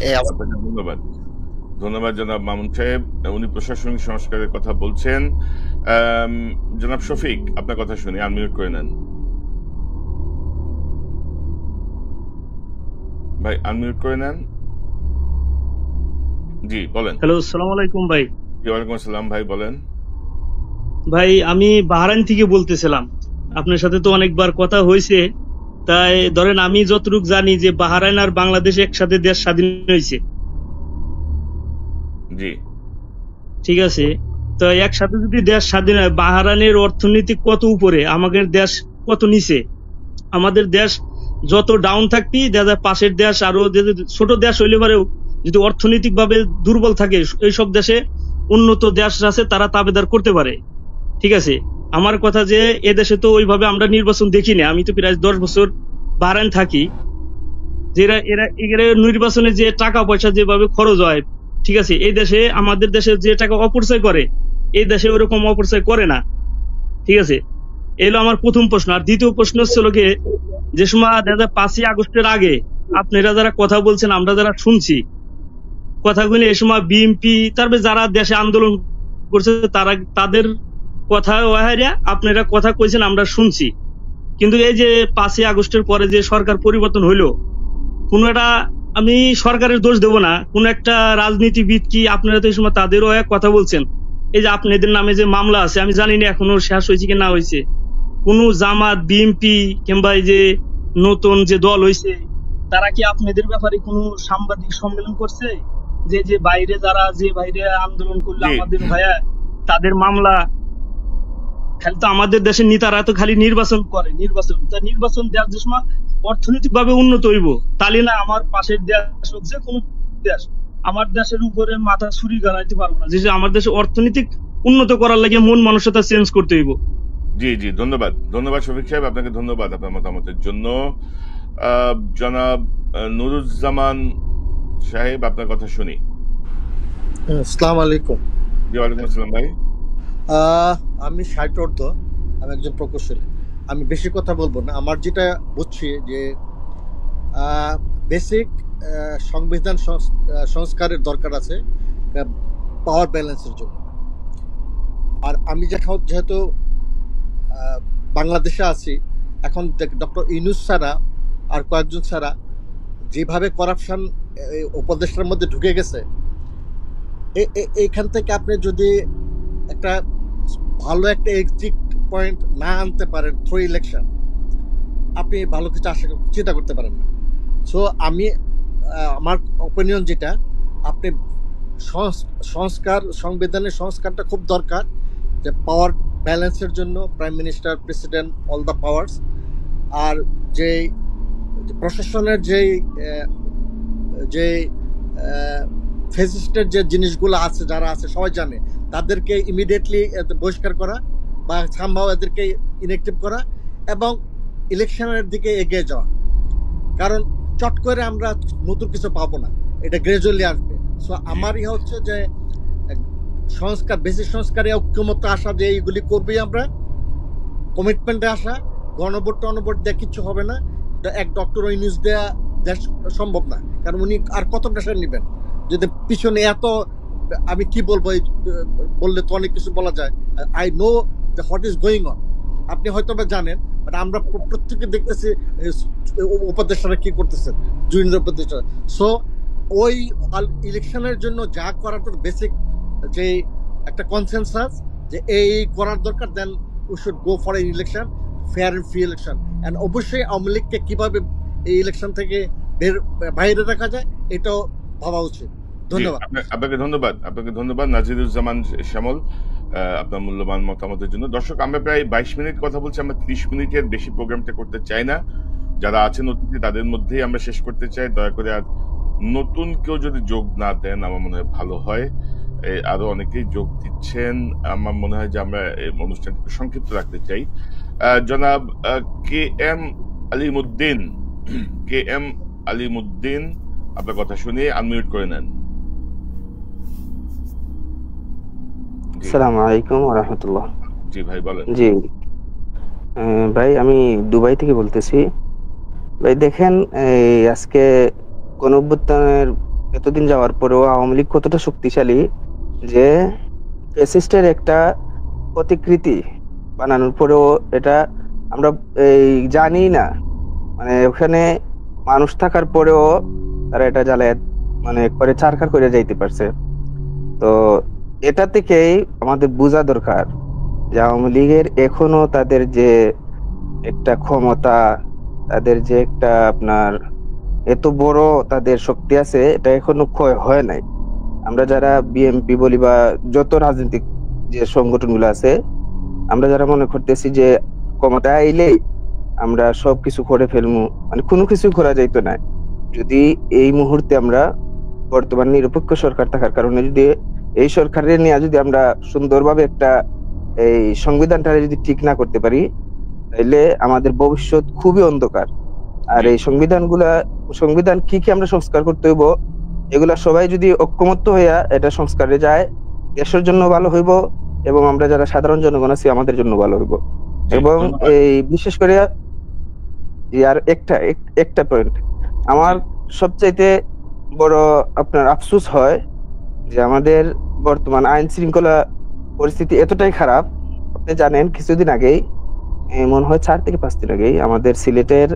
ধন্যবাদ জনাব মামুন সাহেব, উনি প্রশাসনিক সংস্কারের কথা বলছেন। জনাব শফিক, আপনার কথা শুনি, আনমিউট করে নেন ভাই, আনমিউট করে নেন। জি বলেন। হ্যালো, আসসালামু আলাইকুম ভাই। ওয়ালাইকুম আসসালাম ভাই, বলেন। ভাই আমি বাহরাইন থেকে বলতেছিলাম, আপনার সাথে তো অনেকবার কথা হয়েছে। তাই ধরেন আমি যতটুকু জানি যে বাহরাইন আর বাংলাদেশ একসাথে দেশ স্বাধীন হয়েছে। জি ঠিক আছে, তো একসাথে যদি দেশ স্বাধীন হয়, বাহরাইনের অর্থনীতি কত উপরে, আমাদের দেশ কত নিচে। আমাদের দেশ যত ডাউন থাকবি দেখা যায় পাশের দেশ আরো যে ছোট দেশ হইলে পারেও যদি অর্থনৈতিক ভাবে দুর্বল থাকে এইসব দেশে উন্নত দেশ আছে তারা তাবেদার করতে পারে। ঠিক আছে, আমার কথা যে এদেশে তো ওইভাবে আমরা নির্বাচন দেখি না। আমি তো প্রায় 10 বছর বাহরাইন থাকি, যে এরা নির্বাচনে যে টাকা পয়সা যেভাবে খরচ হয়, ঠিক আছে, এই দেশে আমাদের দেশে যে টাকা অপচয় করে এই দেশে ওরকম অপচয় করে না। ঠিক আছে, এলো আমার প্রথম প্রশ্ন। আর দ্বিতীয় প্রশ্ন হচ্ছিল কি, যে সময় 5ই আগস্টের আগে আপনারা যারা কথা বলছেন, আমরা যারা শুনছি কথাগুলি, এই সময় বিএনপি তারপরে যারা দেশে আন্দোলন করছে তাদের কথা আপনারা কথা কইছেন আমরা শুনছি, কিন্তু এই যে 5ই আগস্টের পরে যে সরকার পরিবর্তন হইলো, কোন একটা, আমি সরকারের দোষ দেব না, কোন একটা রাজনীতিবিদ কি আপনারা তো এই সময় তাদেরও এক কথা বলছেন, এই যে আপনাদের নামে যে মামলা আছে আমি জানি না এখনো শেষ হয়েছে কি না হয়েছে, কোন জামাত বিএনপি কিংবা এই যে নতুন যে দল হয়েছে তারা কি আপনাদের ব্যাপারে কোনো সাংবাদিক সম্মেলন করছে যে যে বাইরে যারা যে বাইরে আন্দোলন করলে আমাদের ভাইয়া তাদের মামলা? খালি তো আমাদের দেশের নেতারা তো খালি নির্বাচন করে, নির্বাচন দেওয়ার যে সময় অর্থনৈতিক ভাবে উন্নত হইব, তাহলে না আমার পাশের দেশ হোক যে কোনো দেশ আমার দেশের উপরে মাথা ছুরি গাড়াইতে পারবো না, যে আমার দেশে অর্থনৈতিক উন্নত করার লাগে মন মানসিকতা চেঞ্জ করতে হইব। জি জি, ধন্যবাদ শফিক সাহেব, আপনাকে ধন্যবাদ আপনার মতামতের জন্য। জনাব নুরুজ্জামান সাহেব, আপনার কথা শুনি। আসসালামু আলাইকুম। জি, ওয়ালাইকুম আসসালাম ভাই। আমি 60 ঊর্ধ্ব, আমি একজন প্রকৌশলী। আমি বেশি কথা বলবো না। আমার যেটা বুঝছি যে বেসিক সংবিধান সংস্কারের দরকার আছে পাওয়ার ব্যালেন্সের জন্য। আর আমি যেহেতু বাংলাদেশে আছি এখন, ডক্টর ইউনূস ছাড়া আর কয়েকজন ছাড়া যেভাবে করাপশন উপদেষ্টার মধ্যে ঢুকে গেছে, এইখান থেকে আপনি যদি একটা ভালো একটা এক্সিট পয়েন্ট না আনতে পারেন থ্রু ইলেকশন, আপনি ভালো কিছু চিন্তা করতে পারেন না। সো আমার অপিনিয়ন যেটা, আপনি সংবিধানের সংস্কারটা খুব দরকার, যে পাওয়ার ব্যালেন্সের জন্য prime minister, president, all the powers. আর যে প্রশাসনের যে ফেসিস্টের যে জিনিসগুলো আছে, যারা আছে সবাই জানে, তাদেরকে ইমিডিয়েটলি বহিষ্কার করা বা সম্ভব এদেরকে ইনএক্টিভ করা এবং ইলেকশনের দিকে এগিয়ে যাওয়া। কারণ চট করে আমরা নতুন কিছু পাবো না, এটা গ্রাজুয়ালি আসবে। সো আমার হচ্ছে যে সংস্কার, বেসিক সংস্কারে ঐক্যমত আসা, যে এইগুলি করবেই আমরা, কমিটমেন্টে আসা, গণভোট টনভোট দেওয়া কিচ্ছু হবে না। এক ডক্টর ইউনূস দেওয়া দেশ সম্ভব না, কারণ উনি আর কত প্রেশার নেবেন যদি পিছনে এত, আমি কি বলবো, বললে তো অনেক কিছু বলা যায়। I know what is going on, আপনি হয়তো বা জানেন, বাট আমরা প্রত্যেকে দেখতেছি উপদেষ্টারা কি করতেছেন, জুনিয়র উপদেষ্টা। সো ওই ইলেকশনের জন্য যা করার তো বেসিক যে একটা কনসেনসাস যে এই করার দরকার, then we should go for an election, fair and free election. And অবশ্যই আওয়ামী লীগকে কিভাবে এই ইলেকশন থেকে বাইরে রাখা যায় এটাও ভাবা উচিত। ধন্যবাদ। আপনাকে ধন্যবাদ নাজিরুজ্জামান শ্যামল, আপনার মূল্যবান মতামতের জন্য। দর্শক, আমরা প্রায় 22 মিনিট কথা বলছি, আমরা 30 মিনিটের বেশি প্রোগ্রামটা করতে চাই না। যারা আছেন অতিথি তাদের মধ্যেই আমরা শেষ করতে চাই। দয়া করে আর নতুন কেউ যদি যোগ না দেন আমার মনে হয় ভালো হয়। আরো অনেকেই যোগ দিচ্ছেন, আমার মনে হয় যে আমরা অনুষ্ঠানকে সংক্ষিপ্ত রাখতে চাই। জনাব কে এম আলিমুদ্দিন, আপনার কথা শুনে আনমিউট করে নেন। আসসালামু আলাইকুম ওয়া রাহমাতুল্লাহ। জি ভাই বলেন। জি ভাই, আমি দুবাই থেকে বলতেছি। ভাই দেখেন, আজকে গণঅভ্যুত্থানের এতদিন যাওয়ার পরেও আওয়ামী লীগ কতটা শক্তিশালী, যে ফ্যাসিস্টের একটা প্রতিকৃতি বানানোর পরেও এটা আমরা জানি না, মানে ওখানে মানুষ থাকার পরেও তারা এটা জ্বালায় মানে করে চারখার করে যাইতে পারছে। তো এটা থেকেই আমাদের বোঝা দরকার যে আওয়ামী লীগের এখনো তাদের যে একটা ক্ষমতা, তাদের যে একটা আপনার এত বড় তাদের শক্তি আছে, এটা এখনো ক্ষয় হয় নাই। আমরা যারা বিএনপি বলি বা যত রাজনৈতিক যে সংগঠনগুলো আছে, আমরা যারা মনে করতেছি যে ক্ষমতা আইলেই আমরা সবকিছু করে ফেলবো, মানে কোনো কিছু করা যাইতো না যদি এই মুহূর্তে আমরা বর্তমান নিরপেক্ষ সরকার থাকার কারণে যদি এই সরকারের নিয়ে যদি আমরা সুন্দরভাবে একটা এই সংবিধানটা যদি ঠিক না করতে পারি, তাইলে আমাদের ভবিষ্যৎ খুবই অন্ধকার। আর এই সংবিধান কি কি আমরা সংস্কার করতে হইব, এগুলা সবাই যদি ঐক্যমত্য হইয়া এটা সংস্কারে যায়, দেশের জন্য ভালো হইব এবং আমরা যারা সাধারণ জনগণ আছি আমাদের জন্য ভালো হইব। এবং এই বিশেষ করে আর একটা পয়েন্ট আমার সবচাইতে বড় আপনার আফসোস হয় যে আমাদের বর্তমান আইন শৃঙ্খলা পরিস্থিতি এতটাই খারাপ। আপনি জানেন কিছুদিন আগেই, মনে হয় 4 থেকে 5 দিন আগেই, আমাদের সিলেটের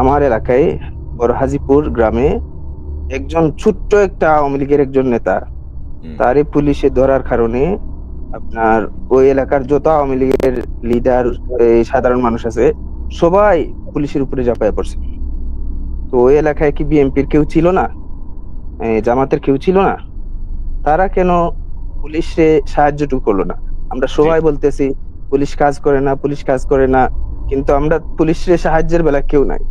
আমার এলাকায় বড় হাজিপুর গ্রামে একজন ছোট্ট একটা আওয়ামী লীগের একজন নেতা, তারই পুলিশে ধরার কারণে আপনার ওই এলাকার যত আওয়ামী লীগের লিডার, সাধারণ মানুষ আছে, সবাই পুলিশের উপরে ঝাঁপায় পড়ছে। তো ওই এলাকায় কি বিএনপির কেউ ছিল না, জামাতের কেউ ছিল না? তারা কেন পুলিশে সাহায্যটুকু করলো না? আমরা সবাই বলতেছি পুলিশ কাজ করে না, পুলিশ কাজ করে না, কিন্তু আমরা পুলিশের সাহায্যের বেলা কেউ নাই।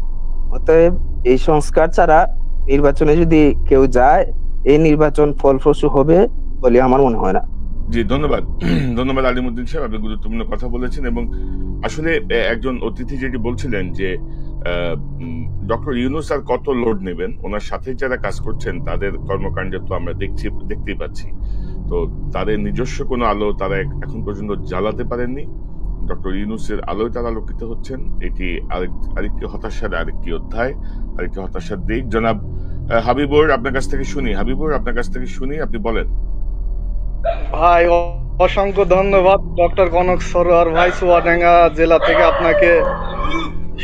অতএব এই সংস্কার ছাড়া নির্বাচনে যদি কেউ যায়, এই নির্বাচন ফলপ্রসূ হবে বলে আমার মনে হয় না। জি, ধন্যবাদ আলিমুদ্দিন সাহেব, আপনি গুরুত্বপূর্ণ কথা বলেছেন। এবং আসলে একজন অতিথি যেটি বলছিলেন যে ডক্টর ইউনূস আর কত লোড নেবেন, ওনার সাথে যারা কাজ করছেন তাদের কর্মকাণ্ডে তো আমরা দেখতেই পাচ্ছি। তো তাদের নিজস্ব কোনো আলো তারা এখন পর্যন্ত জ্বালাতে পারেননি। ডক্টর ইউনূসের আলোয় তারা আলোকিত হচ্ছেন। এটি আরেকটি হতাশার আরেকটি অধ্যায়, আরেকটি হতাশার দিক। জনাব হাবিবুর, আপনার কাছ থেকে শুনি, আপনি বলেন। ভাই অসংখ্য ধন্যবাদ ডক্টর কনক সরোয়ার ভাই, চুয়াডাঙ্গা জেলা থেকে আপনাকে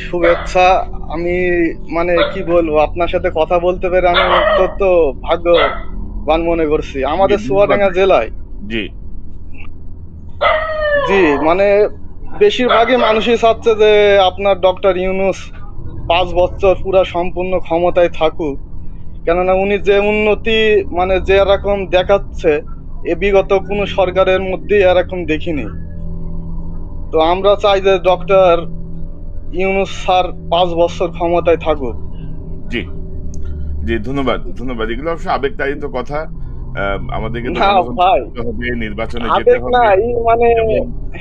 শুভেচ্ছা। আমি মানে কি বলবো, আপনার সাথে কথা বলতে পেরে আমি অত্যন্ত ভাগ্যবান মনে করছি। আমাদের চুয়াডাঙ্গা জেলায় জি মানে বেশিরভাগই মানুষই চাচ্ছে যে আপনার ডক্টর ইউনূস 5 বছর পুরা সম্পূর্ণ ক্ষমতায় থাকুক, কেননা উনি যে উন্নতি মানে যে এরকম দেখাচ্ছে এ বিগত কোনো সরকারের মধ্যে এরকম দেখিনি। তো আমরা চাই যে ডক্টর ইউনূস স্যার 5 বছর ক্ষমতায় থাকুক। জি, ধন্যবাদ। এগুলো অবশ্য আবেগতাড়িত কথা। আমাদেরকে নির্বাচনে যেতে হবে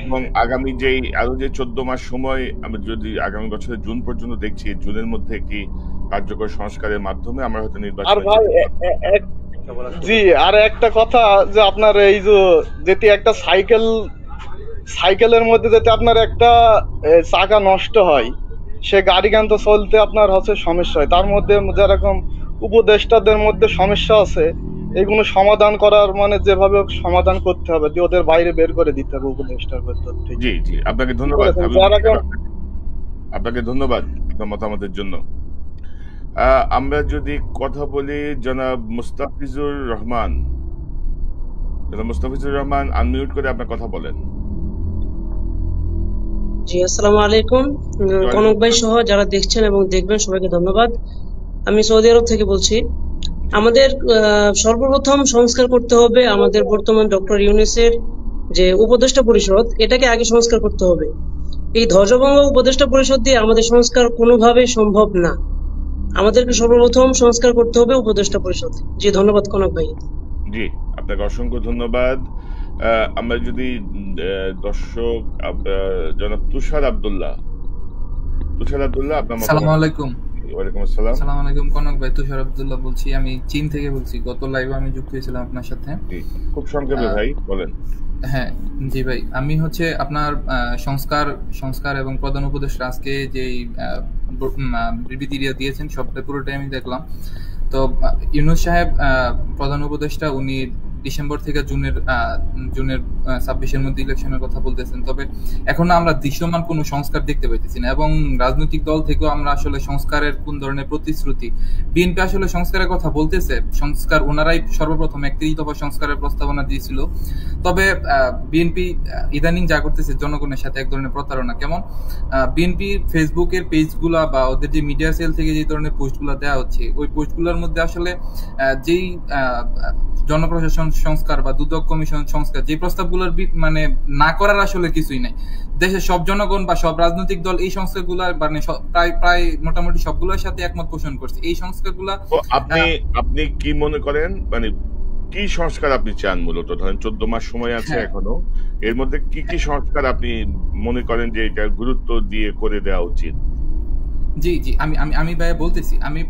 এবং আগামী আরো যে 14 মাস সময়, আমি যদি আগামী বছরের জুন পর্যন্ত দেখছি, জুনের মধ্যে একটি কার্যকর সংস্কারের মাধ্যমে আমরা হয়তো নির্বাচন। জি, আর একটা কথা যে আপনার এই যেটি একটা সাইকেলের মধ্যে যেতে আপনার একটা চাকা নষ্ট হয়, সে গাড়ি গান তো চলতে আপনার হচ্ছে সমস্যা হয়। তার মধ্যে যেরকম উপদেষ্টাদের মধ্যে সমস্যা আছে, এগুলো সমাধান করার মানে যেভাবে সমাধান করতে হবে, ওদের বাইরে বের করে দিতে হবে উপদেষ্টার ভেতর থেকে। জি, আপনাকে ধন্যবাদ আপনার মতামতের জন্য। আমরা যদি কথা বলি জনাব মুস্তাফিজুর রহমান, আনমিউট করে আপনার কথা বলেন। জি, আসসালামু আলাইকুম। কনক ভাই সহ যারা দেখছেন এবং দেখবেন সবাইকে ধন্যবাদ। আমি সৌদি আরব থেকে বলছি। আমাদের সর্বপ্রথম সংস্কার করতে হবে আমাদের বর্তমান ডক্টর ইউনূসের যে উপদেষ্টা পরিষদ, এটাকে আগে সংস্কার করতে হবে। এই ধ্বজভঙ্গ উপদেষ্টা পরিষদ দিয়ে আমাদের সংস্কার কোনোভাবেই সম্ভব না। আমাদেরকে সর্বপ্রথম সংস্কার করতে হবে উপদেষ্টা পরিষদ। জি, ধন্যবাদ কনক ভাই। জি, আপনাকে অসংখ্য ধন্যবাদ। আমরা যদি দর্শক জনাব তুষার আব্দুল্লাহ, আপনার আসসালামু আলাইকুম। ওয়ালাইকুম আসসালাম। আসসালামু আলাইকুম কনক ভাই, তুষার আব্দুল্লাহ বলছি। আমি চীন থেকে বলছি। গত লাইভে আমি যুক্ত হয়েছিলাম আপনার সাথে। খুব সংক্ষেপে ভাই বলেন। হ্যাঁ জি ভাই, আমি হচ্ছে আপনার সংস্কার এবং প্রধান উপদেষ্টা আজকে যে বিবৃতি দিয়েছেন সবটা পুরোটাই আমি দেখলাম। তো ইউনূস সাহেব প্রধান উপদেষ্টা, উনি ডিসেম্বর থেকে জুনের 26-এর মধ্যে ইলেকশনের কথা বলতেছেন। তবে এখনো আমরা দৃশ্যমান কোনো সংস্কার দেখতে পাইতেছি না, এবং রাজনৈতিক দল থেকেও আমরা আসলে সংস্কারের কোন ধরনের প্রতিশ্রুতি, বিএনপি আসলে সংস্কারের কথা বলতেছে, সংস্কার ওনারাই সর্বপ্রথম 31 দফা সংস্কারের প্রস্তাবনা দিয়েছিল। তবে বিএনপি ইদানিং যা করতেছে জনগণের সাথে এক ধরনের প্রতারণা। কেমন বিএনপি ফেসবুকের পেজগুলা বা ওদের যে মিডিয়া সেল থেকে যে ধরনের পোস্টগুলো দেওয়া হচ্ছে, ওই পোস্টগুলোর মধ্যে আসলে যেই জনপ্রশাসন সংস্কার বা দুদক কমিশন সংস্কার, যে প্রস্তাবগুলোর মানে না করার আসলে কিছুই নাই। দেশের সব জনগণ বা সব রাজনৈতিক দল এই সংস্কারগুলো মানে প্রায় মোটামুটি সবগুলোর সাথে একমত পোষণ করছে। এই সংস্কারগুলো আপনি কি মনে করেন, মানে কি সংস্কার আপনি চান? মূলত ধরেন 14 মাস সময় আছে এখনো, এর মধ্যে কি কি সংস্কার আপনি মনে করেন যে এটা গুরুত্ব দিয়ে করে দেওয়া উচিত? জি জি, আমি ভাই বলতেছি, আমি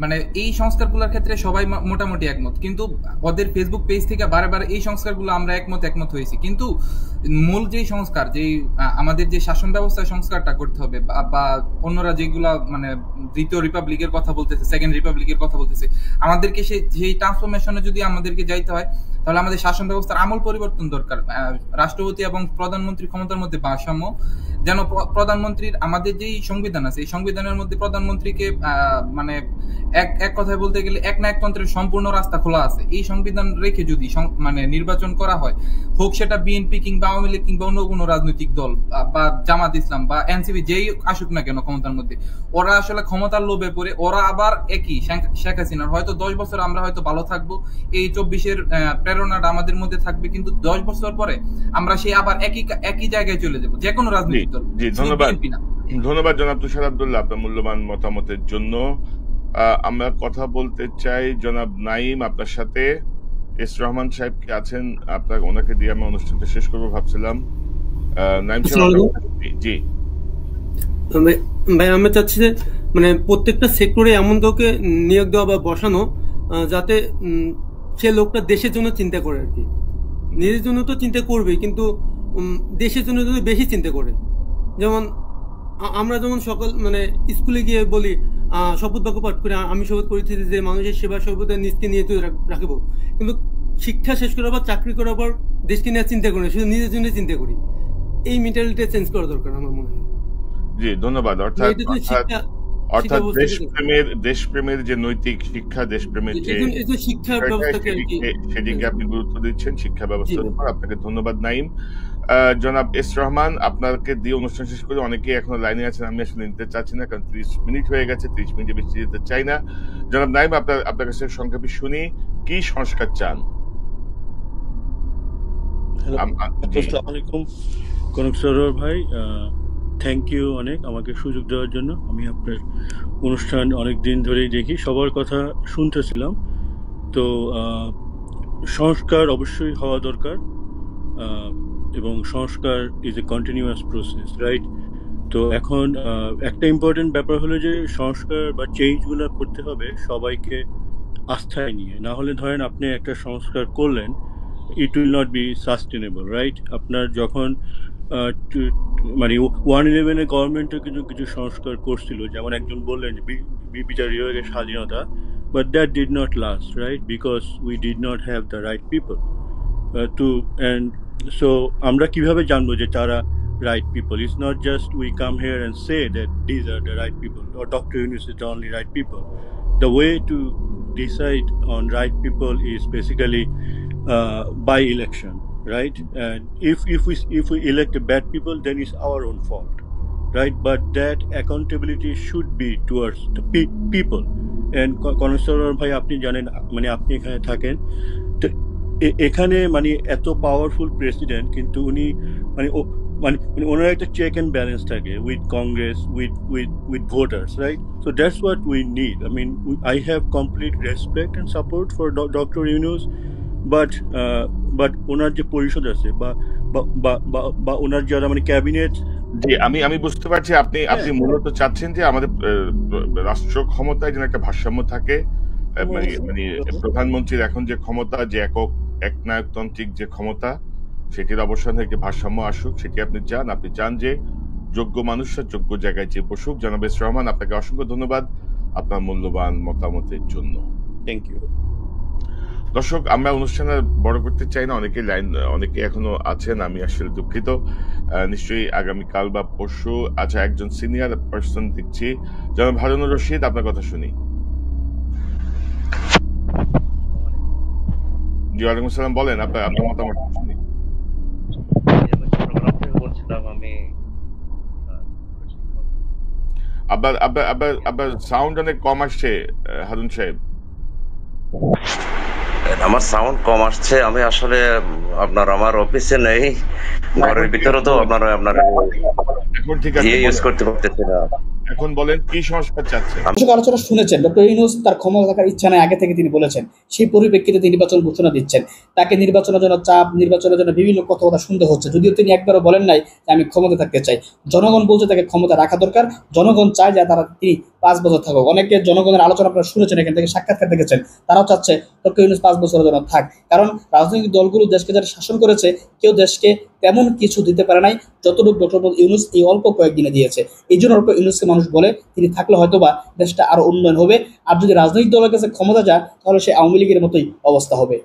মানে এই সংস্কারগুলোর ক্ষেত্রে সবাই মোটামুটি একমত, কিন্তু ওদের ফেসবুক পেজ থেকে বারে এই সংস্কারগুলো আমরা একমত হয়েছি, কিন্তু মূল যে সংস্কার, যে আমাদের যে শাসন ব্যবস্থার সংস্কারটা করতে হবে, বা অন্যরা যেগুলা মানে দ্বিতীয় রিপাবলিকের কথা বলতেছে, সেকেন্ড রিপাবলিকের কথা বলতেছে, আমাদেরকে সেই ট্রান্সফরমেশনে যদি আমাদেরকে যাইতে হয়, তাহলে আমাদের শাসন ব্যবস্থার আমূল পরিবর্তন দরকার। রাষ্ট্রপতি এবং প্রধানমন্ত্রী ক্ষমতার মধ্যে ভারসাম্য, যেন প্রধানমন্ত্রীর আমাদের যেই সংবিধান আছে, এই সংবিধানের মধ্যে প্রধানমন্ত্রীকে মানে এক কথায় বলতে গেলে একনায়কতন্ত্রের সম্পূর্ণ রাস্তা খোলা আছে। এই সংবিধান রেখে যদি মানে নির্বাচন করা হয়, হোক সেটা বিএনপি কিংবা আওয়ামী লীগ কিংবা অন্য কোনো রাজনৈতিক দল বা জামাত ইসলাম বা এনসিপি যেই আসুক না কেন ক্ষমতার মধ্যে, ওরা আসলে ক্ষমতার লোভে পড়ে ওরা আবার একই শেখ হাসিনার হয়তো 10 বছর আমরা হয়তো ভালো থাকবো, এই 24-এর প্রেরণাটা আমাদের মধ্যে থাকবে, কিন্তু 10 বছর পরে আমরা সেই আবার একই জায়গায় চলে যাবো, যে কোনো রাজনৈতিক দল। জি, ধন্যবাদ জনাব তুষার আব্দুল্লাহ আপনার মূল্যবান মতামতের জন্য। আমরা কথা বলতে চাই জনাব নাইম আপনার সাথে। এস রহমান সাহেব কি আছেন? ওনাকে দিয়ে আমি অনুষ্ঠানটা শেষ করবো ভাবছিলাম। নাইম সাহেব, জি ভাই, আমি চাচ্ছি যে মানে প্রত্যেকটা সেক্টরে এমন কাউকে নিয়োগ দেওয়া বা বসানো যাতে সে লোকটা দেশের জন্য চিন্তা করে আর কি। নিজের জন্য তো চিন্তা করবেই, কিন্তু দেশের জন্য যদি বেশি চিন্তা করে। যেমন আমরা যেমন সকাল মানে স্কুলে গিয়ে বলি শপথ বাক্য পাঠ করে, আমি শপথ করেছি যে মানুষের সেবা সর্বদা নিজকে নিয়ে রাখব, কিন্তু শিক্ষা শেষ করার পর চাকরি করার পর দেশকে নিয়ে চিন্তা করি, শুধু নিজের জন্য চিন্তা করি। এই মেন্টালিটি চেঞ্জ করা দরকার আমার মনে হয়। জি ধন্যবাদ। অর্থাৎ দেশপ্রেমের যে নৈতিক শিক্ষা, দেশপ্রেমের যে শিক্ষা ব্যবস্থাকে সেদিকে আপনি গুরুত্ব দিচ্ছেন, শিক্ষা ব্যবস্থার উপর। আপনাকে ধন্যবাদ নাইম। জনাব এস রহমান, আপনাকে দিয়ে অনুষ্ঠান শেষ করে, অনেকে এখনো লাইনে আছেন, আমি আসলে নিতে চাচ্ছি না, কারণ 30 মিনিট হয়ে গেছে, 30 মিনিটে বেশি যেতে চাই না। জনাব নাইম, আপনার কাছে সংক্ষেপে শুনি, কি সংস্কার চান? আসসালামু আলাইকুম কনক সরোয়ার ভাই, থ্যাংক ইউ অনেক আমাকে সুযোগ দেওয়ার জন্য। আমি আপনার অনুষ্ঠান অনেক দিন ধরেই দেখি, সবার কথা শুনতেছিলাম। তো সংস্কার অবশ্যই হওয়া দরকার, এবং সংস্কার is a continuous process, right? তো এখন একটা ইম্পর্টেন্ট ব্যাপার হলো যে সংস্কার বা চেঞ্জগুলো করতে হবে সবাইকে আস্থায় নিয়ে, না হলে ধরেন আপনি একটা সংস্কার করলেন, it will not be sustainable, right? আপনার যখন মানে 111-এ গভর্নমেন্টও কিন্তু কিছু সংস্কার করছিল, যেমন একজন বললেন যে বিচার বিভাগের স্বাধীনতা, but that did not last, right? Because we did not have the right people to, and so আমরা কিভাবে জানবো যে তারা right people? It's not just we come here and say that these are the right people or Dr. Yunus is the only right people. The way to decide on right people is basically by election, right? And if we elect bad people, then it's our own fault, right? But that accountability should be towards the people. And constable ভাই, আপনি জানেন, মানে আপনি এখানে থাকেন, তো এখানে মানে এত পাওয়ারফুল প্রেসিডেন্ট, কিন্তু উনি মানে ওনার একটা চেক অ্যান্ড ব্যালেন্স থাকে with Congress, with voters, right? So that's what we need. I mean, I have complete respect and support for doctor Yunus, but ওনার যে পরিষদ আছে বা ওনার যারা মানে ক্যাবিনেট, আমি বুঝতে পারছি আপনি মূলত চাচ্ছেন যে আমাদের রাষ্ট্র ক্ষমতায় যেন একটা ভারসাম্য থাকে, মানে প্রধানমন্ত্রীর এখন যে ক্ষমতা, যে একনায়কতান্ত্রিক যে ক্ষমতা, সেটির অবসানে একটি ভারসাম্য আসুক, সেটি আপনি চান। আপনি চান যে যোগ্য মানুষরা যোগ্য জায়গায় যে বসুক। জনাব এস রহমান, আপনাকে অসংখ্য ধন্যবাদ আপনার মূল্যবান মতামতের জন্য। Thank you. দর্শক, আমরা অনুষ্ঠান বড় করতে চাই না, অনেকে এখনো আছেন, আমি আসলে দুঃখিত। নিশ্চয়ই আগামীকাল বা পরশু আচ্ছা একজন সিনিয়র পার্সন দেখছি, জনাব হারুনুর রশিদ, আপনার কথা শুনি। জি ওয়ালাইকুম আসসালাম, বলেন আপনার মতামত শুনি। আবার সাউন্ড অনেক কম আসছে হারুন সাহেব। আমার সাউন্ড কম আসছে। আমি আসলে আমার অফিসে নেই, ঘরের ভিতরে তো আপনার এখন ঠিক আছে, ইউজ করতে পারতেছি না। এখন বলেন কি সংস্কার চাচ্ছেন? দর্শক, আলোচনা শুনেছেন। ডক্টর ইউনূস তার ক্ষমতা থাকার ইচ্ছা নাই আগে থেকে তিনি বলেছেন, সেই পরিপ্রেক্ষিতে তিনি নির্বাচন ঘোষণা দিচ্ছেন। তাকে নির্বাচনের জন্য চাপ, নির্বাচনের জন্য বিভিন্ন কথা শুনতে হচ্ছে, যদিও তিনি একবারও বলেন নাই যে আমি ক্ষমতা থাকতে চাই। জনগণ বলছে তাকে ক্ষমতা রাখা দরকার, জনগণ চায় যে তিনি 5 বছর থাকুক। অনেকে জনগণের আলোচনা আপনারা শুনেছেন, এখান থেকে সাক্ষাৎকার দেখেছেন, তারাও চাচ্ছে ডক্টর ইউনূস 5 বছরের জন্য থাক। কারণ রাজনৈতিক দলগুলো দেশকে যারা শাসন করেছে, কেউ দেশকে তেমন কিছু দিতে পারে নাই যতটুকু ডক্টর ইউনূস এই অল্প কয়েকদিনে দিয়েছে। এই জন্য ডক্টর ইউনূসকে মানুষ বলে তিনি থাকলে হয়তোবা দেশটা আরো উন্নয়ন হবে। আর যদি রাজনৈতিক দলের কাছে ক্ষমতা যায়, তাহলে সে আওয়ামী লীগের মতোই অবস্থা হবে।